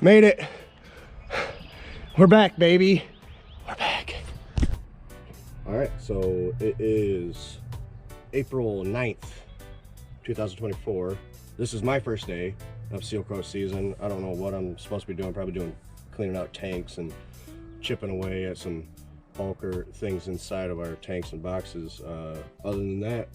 Made it. We're back, baby. We're back. All right, so it is April 9th, 2024. This is my first day of seal coat season. I don't know what I'm supposed to be doing. Probably doing cleaning out tanks and chipping away at some bulker things inside of our tanks and boxes. Other than that,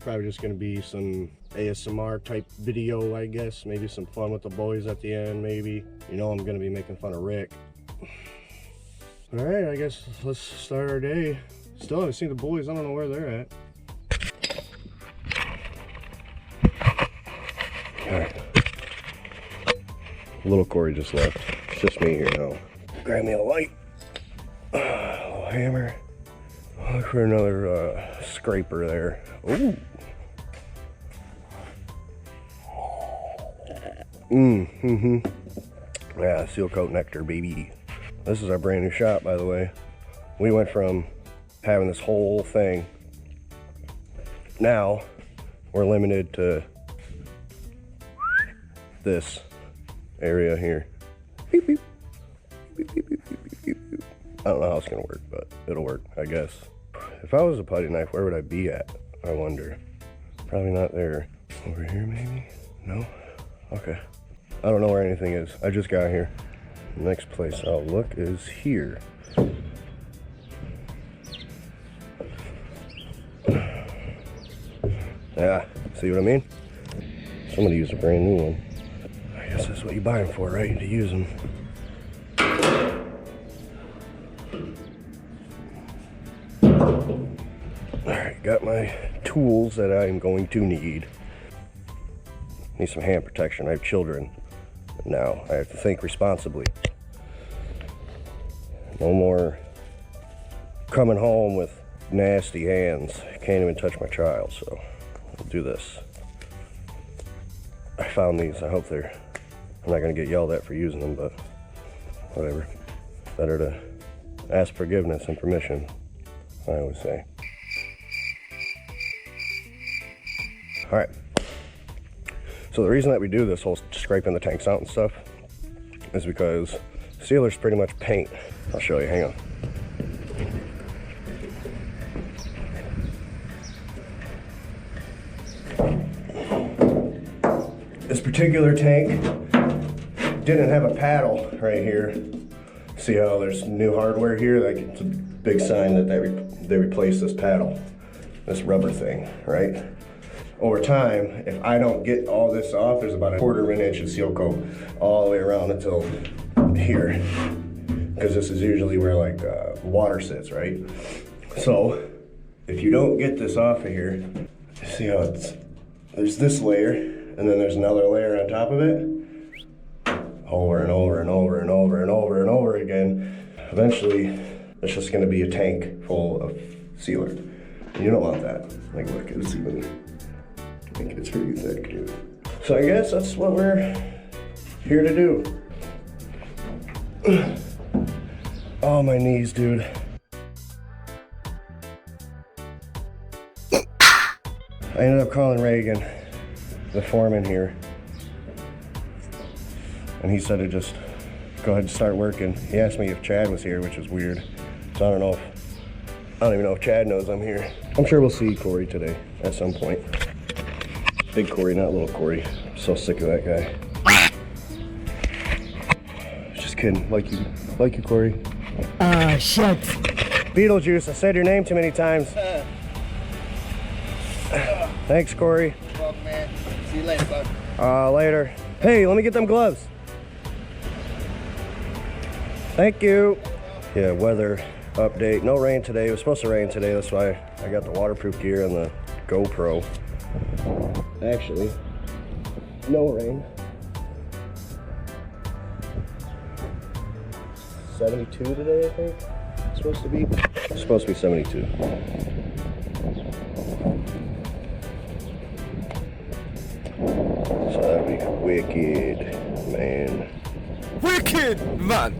probably just gonna be some ASMR type video, I guess. Maybe some fun with the boys at the end, maybe. You know I'm gonna be making fun of Rick. All right, I guess let's start our day. Still haven't seen the boys. I don't know where they're at. All right. Little Corey just left. It's just me here now. Grab me a light. A little hammer. Look for another scraper there. Ooh. Yeah, seal coat nectar, baby. This is our brand new shop, by the way. We went from having this whole thing. Now we're limited to this area here. Beep, beep. Beep, beep, beep, beep, beep, beep. I don't know how it's gonna work, but it'll work, I guess. If I was a putty knife, where would I be at? I wonder. Probably not there. Over here, maybe? No? Okay. I don't know where anything is. I just got here. The next place I'll look is here. Yeah, see what I mean? Somebody used a brand new one. I guess that's what you buy them for, right? To use them. Alright, got my tools that I'm going to need. Need some hand protection. I have children. Now I have to think responsibly. No more coming home with nasty hands. I can't even touch my child, so I'll do this. I found these. I hope I'm not gonna get yelled at for using them, but whatever. Better to ask forgiveness and permission, I always say. All right. So the reason that we do this whole scraping the tanks out and stuff is because sealers pretty much paint. I'll show you, hang on. This particular tank didn't have a paddle right here. See how there's new hardware here? Like, it's a big sign that they replaced this paddle, this rubber thing, right? Over time, if I don't get all this off, there's about a 1/4 inch of seal coat all the way around until here. Because this is usually where like water sits, right? So if you don't get this off of here, see how there's this layer, and then there's another layer on top of it. Over and over and over and over and over and over again. Eventually, it's just gonna be a tank full of sealer. And you don't want that. Like, look, it's even, I think it's pretty thick, dude. So I guess that's what we're here to do. Oh, my knees, dude. I ended up calling Reagan, the foreman here, and he said to just go ahead and start working. He asked me if Chad was here, which was weird. So I don't even know if Chad knows I'm here. I'm sure we'll see Corey today at some point. Big Corey, not little Corey. I'm so sick of that guy. Just kidding. Like you, Corey. Shit. Beetlejuice, I said your name too many times. Thanks, Corey. You're welcome, man. See you later, bud. Later. Hey, let me get them gloves. Thank you. Yeah, weather update. No rain today. It was supposed to rain today. That's why I got the waterproof gear and the GoPro. Actually, no rain. 72 today, I think. It's supposed to be. It's supposed to be 72. So that'd be wicked, man. Wicked, man!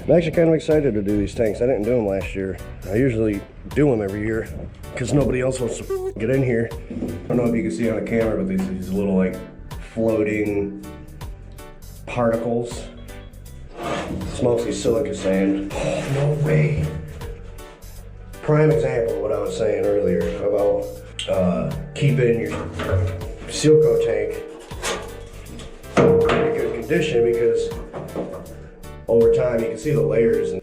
I'm actually kind of excited to do these tanks. I didn't do them last year. I usually do them every year because nobody else wants to get in here. I don't know if you can see on the camera, but these little like floating particles. It's mostly silica sand. Oh, no way. Prime example of what I was saying earlier about keeping your seal coat tank in pretty good condition, because over time you can see the layers, and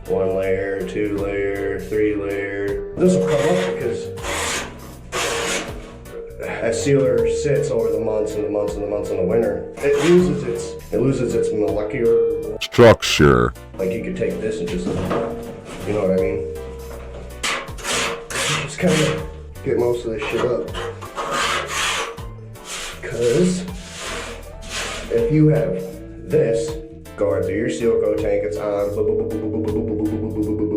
1 layer, 2 layer, 3 layer. This will come up because as sealer sits over the months and the months and the months in the winter, it loses its molecular Structure. like you could take this and just, you know what I mean? Just kind of get most of this shit up. Because if you have this going through your seal coat tank, it's on,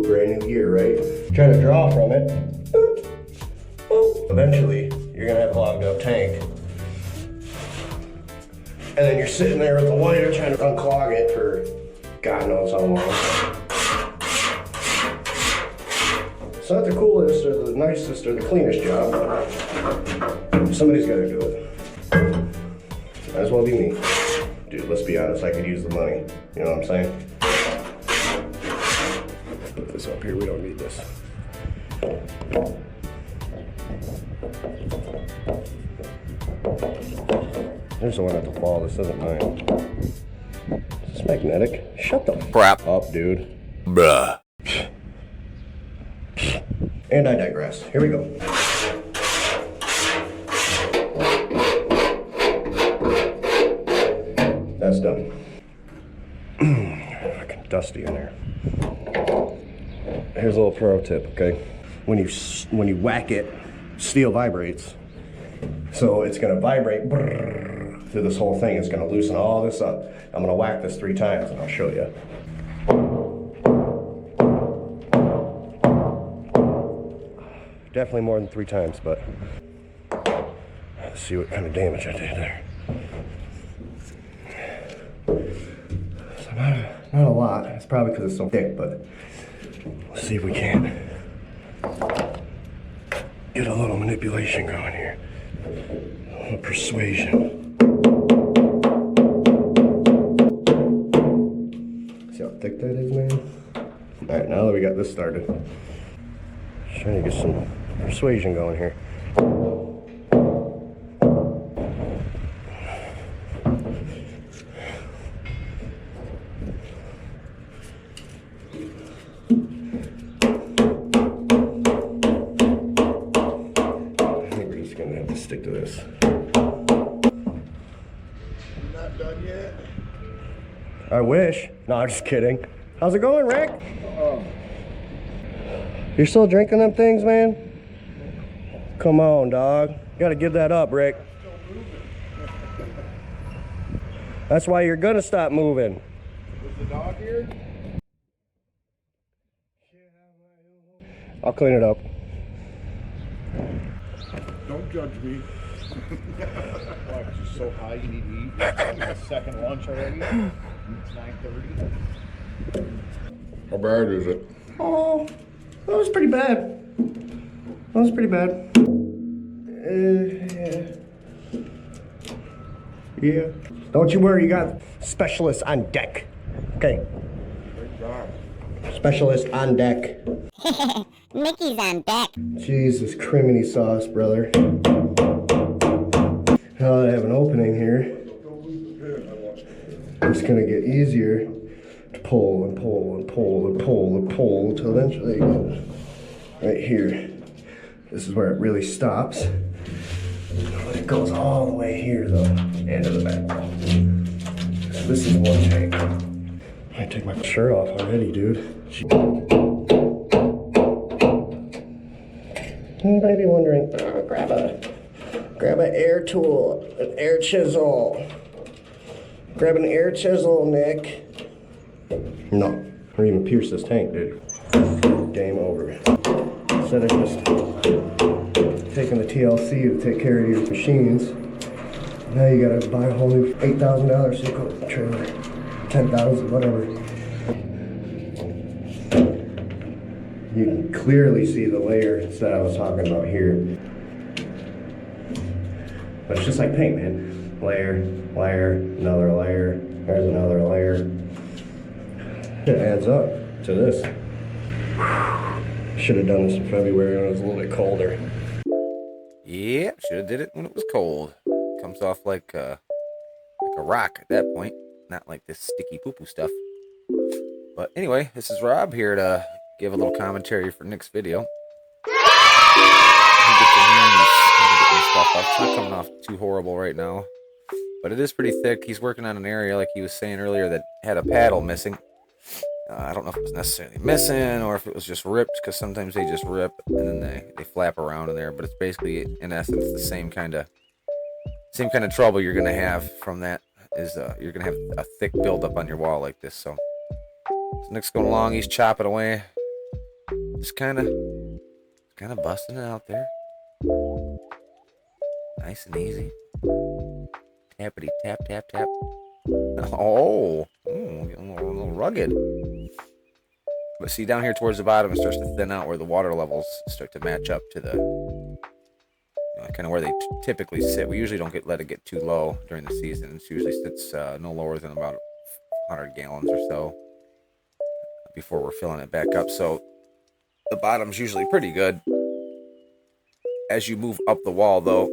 brand new gear, right? Trying to draw from it. Eventually, you're gonna have a clogged up tank. And then you're sitting there with the wire trying to unclog it for God knows how long. It's not the coolest or the nicest or the cleanest job, but somebody's gotta do it. Might as well be me. Dude, let's be honest, I could use the money. You know what I'm saying? Put this up here, we don't need this. There's the one at the ball, this isn't mine. Is this magnetic? Shut the crap up, dude. Bruh. And I digress. Here we go. That's done. Fucking dusty in there. Here's a little pro tip, okay? When you whack it, steel vibrates. So it's gonna vibrate through this whole thing. It's gonna loosen all this up. I'm gonna whack this 3 times and I'll show you. Definitely more than 3 times, but let's see what kind of damage I did there. So not a lot. It's probably because it's so thick, but let's see if we can get a little manipulation going here. A little persuasion. See how thick that is, man? Alright, now that we got this started, just trying to get some persuasion going here. Stick to this. Not done yet. I wish. No, I'm just kidding. How's it going, Rick? You're still drinking them things, man? Come on, dog. You gotta give that up, Rick. That's why you're gonna stop moving. Is the dog here? I'll clean it up. Don't judge me. Why, because you're so high you need to eat? It's second lunch already? It's 9:30. How bad is it? Oh, that was pretty bad. That was pretty bad. Yeah. Don't you worry, you got specialists on deck. Okay. Great job. Specialist on deck. Mickey's on deck. Jesus, criminy sauce, brother. Now that I have an opening here, it's gonna get easier to pull and pull and pull and pull and pull until eventually it goes right here. This is where it really stops. It goes all the way here though, and to the back. So this is one tank. I might take my shirt off already, dude. You might be wondering, grab an air tool, an air chisel. Grab an air chisel, Nick. No, or even pierce this tank, dude. Game over. Instead of just taking the TLC to take care of your machines, now you gotta buy a whole new $8,000 seal coat trailer. 10,000, whatever. You can clearly see the layers that I was talking about here. But it's just like paint, man. layer, layer, another layer, there's another layer. It adds up to this. Should have done this in February when it was a little bit colder. Yeah, should have did it when it was cold. Comes off like a rock at that point, not like this sticky poo-poo stuff. But anyway, this is Rob here to give a little commentary for Nick's video. It's not coming off too horrible right now, but it is pretty thick. He's working on an area, like he was saying earlier, that had a paddle missing. I don't know if it was necessarily missing or if it was just ripped, because sometimes they just rip and then they flap around in there. But it's basically, in essence, the same kind of trouble you're gonna have from that. Is you're gonna have a thick buildup on your wall like this. So Nick's going along, he's chopping away, just kind of busting it out there, nice and easy. Tappity tap tap tap. Oh, getting a little rugged. But see, down here towards the bottom, it starts to thin out where the water levels start to match up to the, kind of where they typically sit. We usually don't let it get too low during the season. It usually sits no lower than about 100 gallons or so before we're filling it back up. So the bottom's usually pretty good. As you move up the wall, though,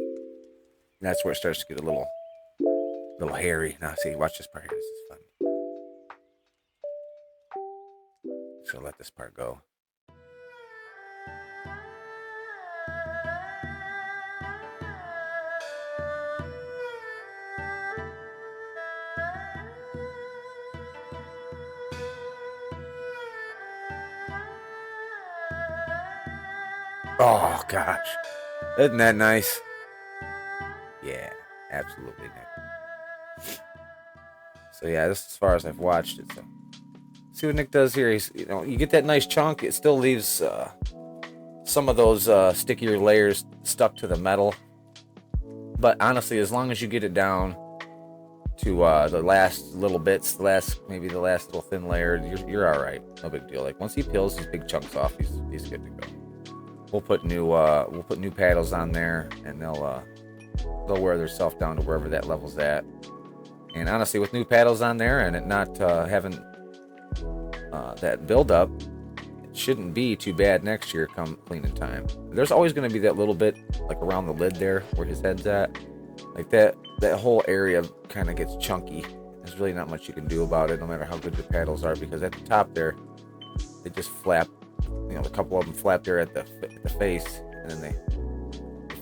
that's where it starts to get a little hairy. Now, see, watch this part here. This is fun. So let this part go. Oh, gosh. Isn't that nice? Yeah, absolutely nice. So yeah, this is as far as I've watched it. So see what Nick does here. He's, you get that nice chunk. It still leaves some of those stickier layers stuck to the metal. But honestly, as long as you get it down to the last little bits, maybe the last little thin layer, you're all right. No big deal. Like once he peels these big chunks off, he's good to go. We'll put new paddles on there, and they'll wear themselves down to wherever that level's at. And honestly, with new paddles on there and it not having that buildup, it shouldn't be too bad next year come cleaning time. There's always going to be that little bit like around the lid there where his head's at, like that whole area kind of gets chunky. There's really not much you can do about it, no matter how good your paddles are, because at the top there, they just flap. A couple of them flap there at the face, and then they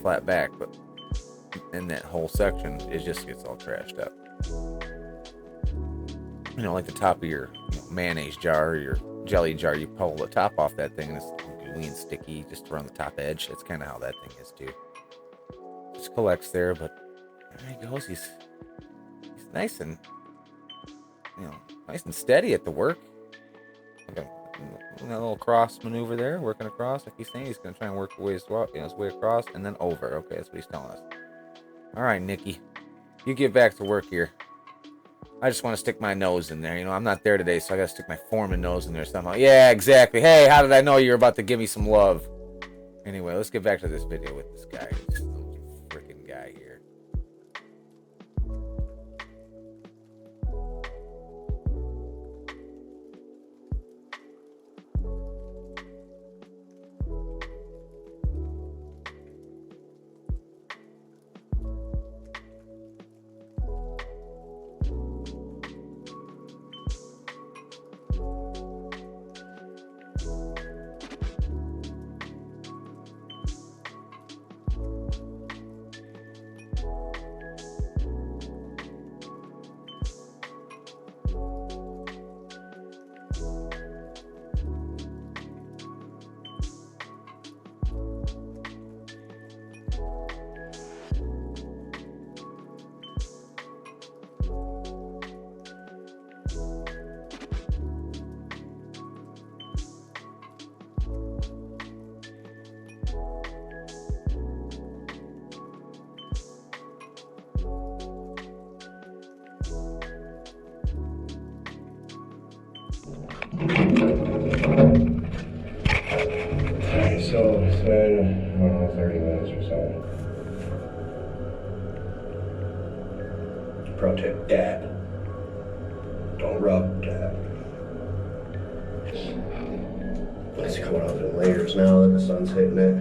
flap back. But in that whole section, it just gets all trashed up. Like the top of your mayonnaise jar or your jelly jar, you pull the top off that thing, and it's gooey and sticky just around the top edge. That's kind of how that thing is too. Just collects there, but there he goes. He's nice and nice and steady at the work. A little cross maneuver there, working across. Like he's saying, he's going to try and work his way across and then over. Okay, that's what he's telling us. All right, Nicky, you get back to work here. I just want to stick my nose in there. I'm not there today, so I got to stick my foreman nose in there somehow. Yeah, exactly. Hey, how did I know you were about to give me some love? Anyway, let's get back to this video with this guy. This freaking guy here. So it's been, 30 minutes or so. Pro tip, dab. Don't rub, dab. It's coming up in layers now that the sun's hitting it.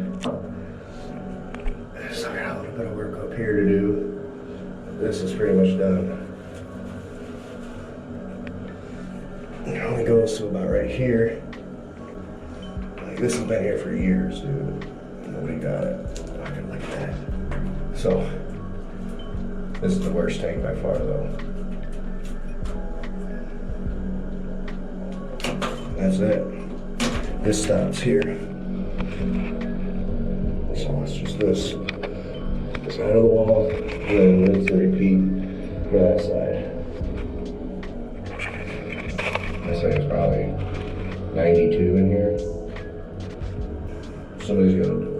So I got a little bit of work up here to do. This is pretty much done. It only goes to about right here. Like, this has been here for years, dude. Nobody got it. Not gonna like that. So, this is the worst tank by far, though. That's it. This stops here. So it's just this side of the wall, and then it's a repeat for that side. This thing is probably 92 in here. Somebody's gonna do it.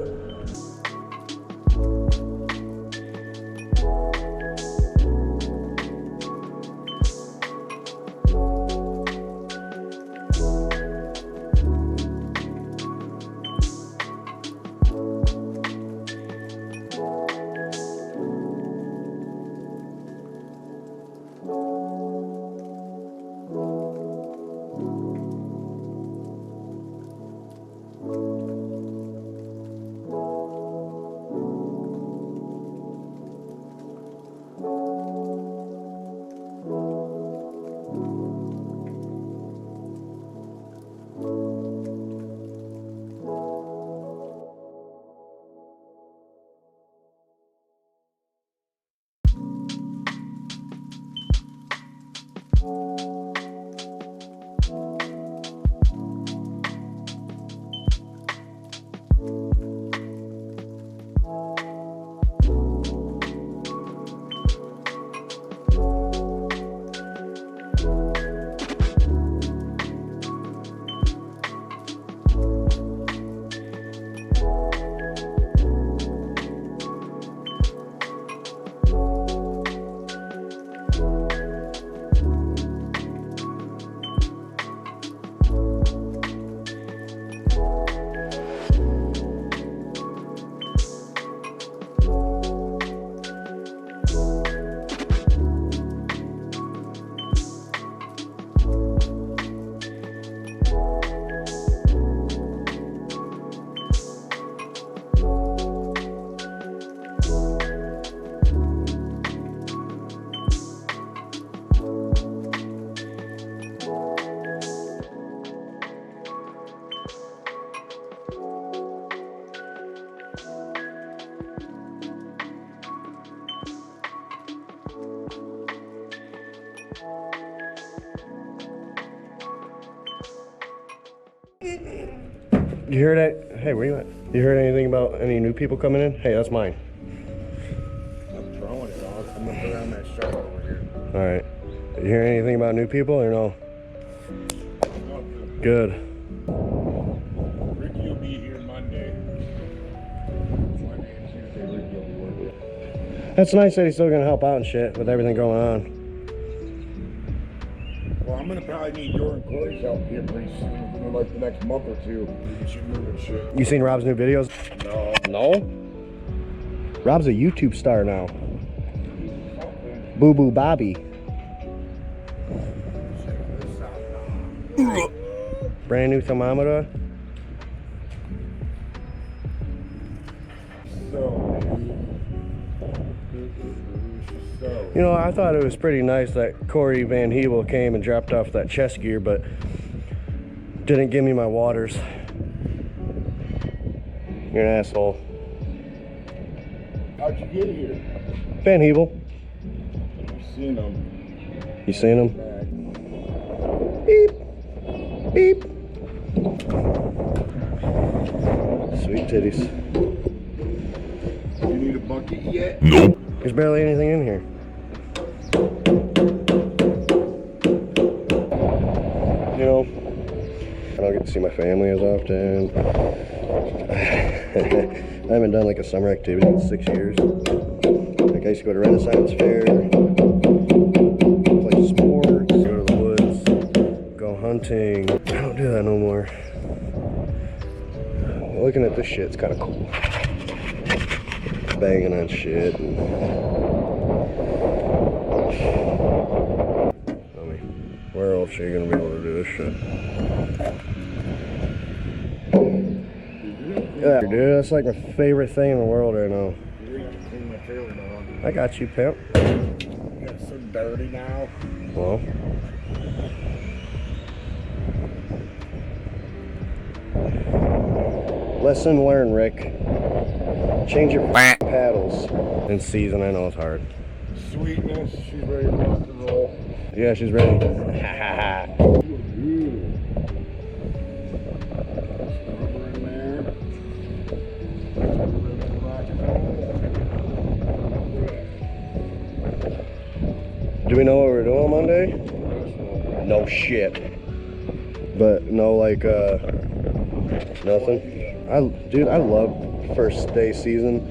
You hear that? Hey, where you at? You heard anything about any new people coming in? Hey, that's mine. I'm throwing it off. I'm gonna put on that shot over here. All right. You hear anything about new people or no? No, Good. Ricky will be here Monday. Monday and Tuesday, Ricky will be working. That's nice that he's still gonna help out and shit with everything going on. Well, I'm gonna probably need your and Corey's help here pretty soon, in like the next month or two. We should move and shit. You seen Rob's new videos? No. No? Rob's a YouTube star now. Boo Boo Bobby. Brand new thermometer. You know, I thought it was pretty nice that Corey Van Hebel came and dropped off that chest gear, but didn't give me my waters. You're an asshole. How'd you get here? Van Hebel. You seen him? You seen him? Back. Beep. Beep. Sweet titties. You need a bucket yet? Nope. There's barely anything in here. You know, I don't get to see my family as often. I haven't done like a summer activity in 6 years. Like I used to go to Renaissance Fair, play sports, go to the woods, go hunting. I don't do that no more. Looking at this shit, it's kind of cool. Banging on shit. And if she's gonna be able to do this shit. Yeah, dude, that's like my favorite thing in the world right now. You're gonna have to clean my trailer, dog. I got you, pimp. You got so dirty now. Well, lesson learned, Rick. Change your paddles in season. I know it's hard. Sweetness, she's ready to rock and roll. Yeah, she's ready. Rubber in there. Ready to rock and roll. Do we know what we're doing Monday? No shit. But no, like, nothing. Dude, I love first day season.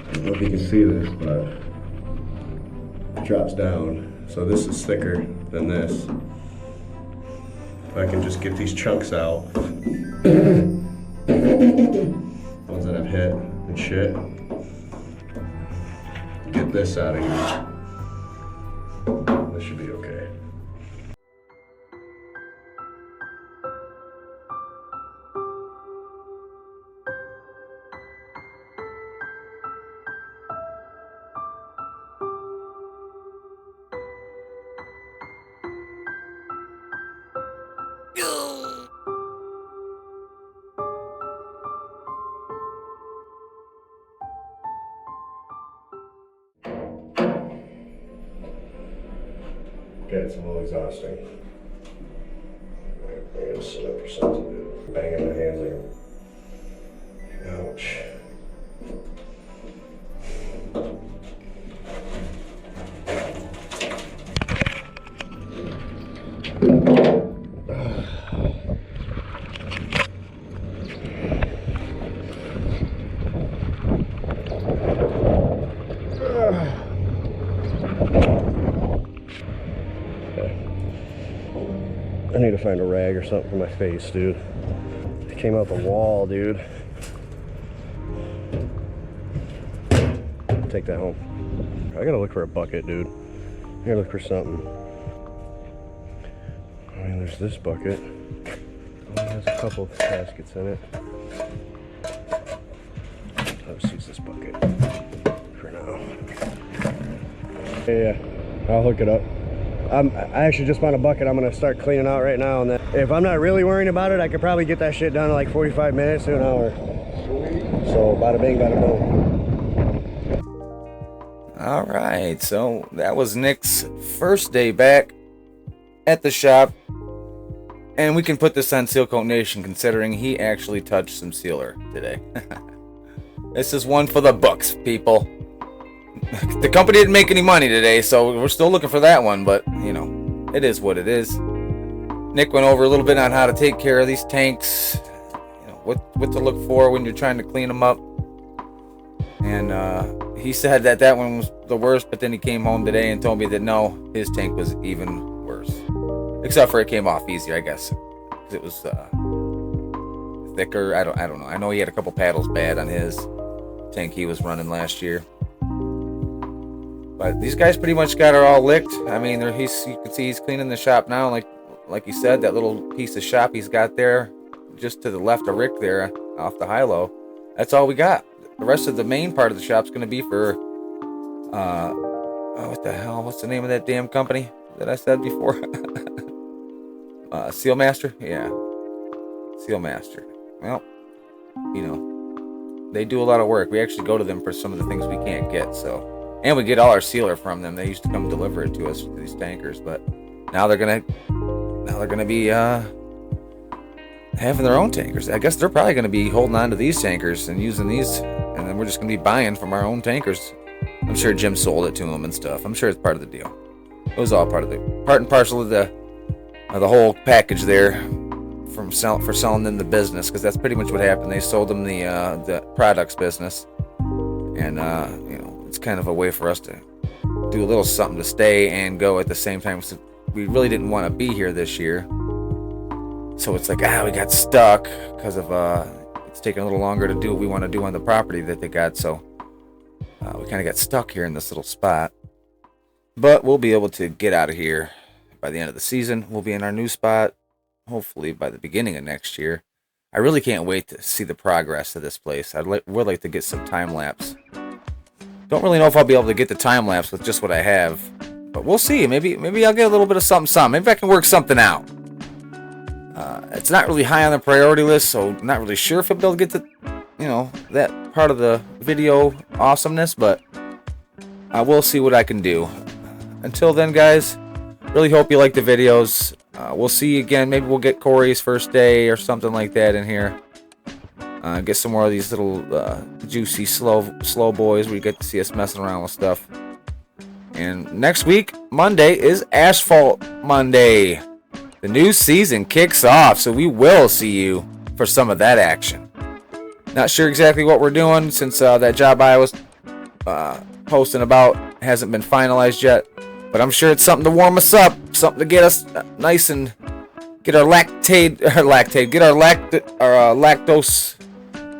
I don't know if you can see this, but it drops down. So this is thicker than this. If I can just get these chunks out, ones that I've hit and shit, get this out of here. This should be okay. Okay, it's a little exhausting. I gotta sit up for something, dude. Banging my hands like, ouch. I need to find a rag or something for my face, dude. It came out the wall, dude. Take that home. I gotta look for a bucket, dude. I gotta look for something. I mean, there's this bucket. It only has a couple of caskets in it. I'll just use this bucket for now. Yeah, I'll hook it up. I actually just found a bucket I'm gonna start cleaning out right now, and then if I'm not really worrying about it, I could probably get that shit done in like 45 minutes to an hour. So bada bing, bada boom. All right, so that was Nick's first day back at the shop, and we can put this on Seal Coat Nation considering he actually touched some sealer today. This is one for the books, people. The company didn't make any money today, so we're still looking for that one, but, you know, it is what it is. Nick went over a little bit on how to take care of these tanks, you know, what to look for when you're trying to clean them up. And he said that that one was the worst, but then he came home today and told me that no, his tank was even worse. Except for it came off easier, I guess. 'Cause it was thicker. I don't know. I know he had a couple paddles bad on his tank he was running last year. But these guys pretty much got her all licked. I mean, you can see he's cleaning the shop now. Like he said, that little piece of shop he's got there, just to the left of Rick there, off the high-low. That's all we got. The rest of the main part of the shop's going to be for, what the hell? What's the name of that damn company that I said before? Seal Master? Yeah. Seal Master. Well, you know, they do a lot of work. We actually go to them for some of the things we can't get, so. And we get all our sealer from them. They used to come deliver it to us, these tankers, but now they're gonna be having their own tankers. I guess they're probably gonna be holding on to these tankers and using these, and then we're just gonna be buying from our own tankers. I'm sure Jim sold it to them and stuff. I'm sure it's part of the deal. It was all part and parcel of the whole package there for selling them the business, because that's pretty much what happened. They sold them the products business, and you know, it's kind of a way for us to do a little something to stay and go at the same time. So we really didn't want to be here this year, so it's like we got stuck because of it's taking a little longer to do what we want to do on the property that they got. So we kind of got stuck here in this little spot, but we'll be able to get out of here by the end of the season. We'll be in our new spot hopefully by the beginning of next year. I really can't wait to see the progress of this place. Would like to get some time lapse. Don't really know if I'll be able to get the time lapse with just what I have, but we'll see. Maybe I'll get a little bit of something. Maybe I can work something out. It's not really high on the priority list, so I'm not really sure if I'll be able to get to, you know, that part of the video awesomeness, but we'll see what I can do. Until then, guys, really hope you like the videos. We'll see you again. Maybe we'll get Corey's first day or something like that in here. Get some more of these little juicy, slow boys where you get to see us messing around with stuff. And next week, Monday, is Asphalt Monday. The new season kicks off, so we will see you for some of that action. Not sure exactly what we're doing, since that job I was posting about hasn't been finalized yet. But I'm sure it's something to warm us up, something to get us nice and get our lactose.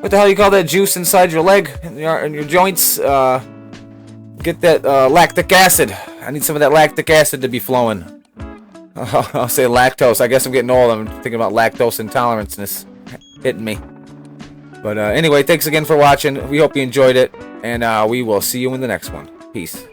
What the hell you call that juice inside your leg and your joints? Get that lactic acid. I need some of that lactic acid to be flowing. I'll say lactose. I guess I'm getting old. I'm thinking about lactose intolerance hitting me. But anyway, thanks again for watching. We hope you enjoyed it, and we will see you in the next one. Peace.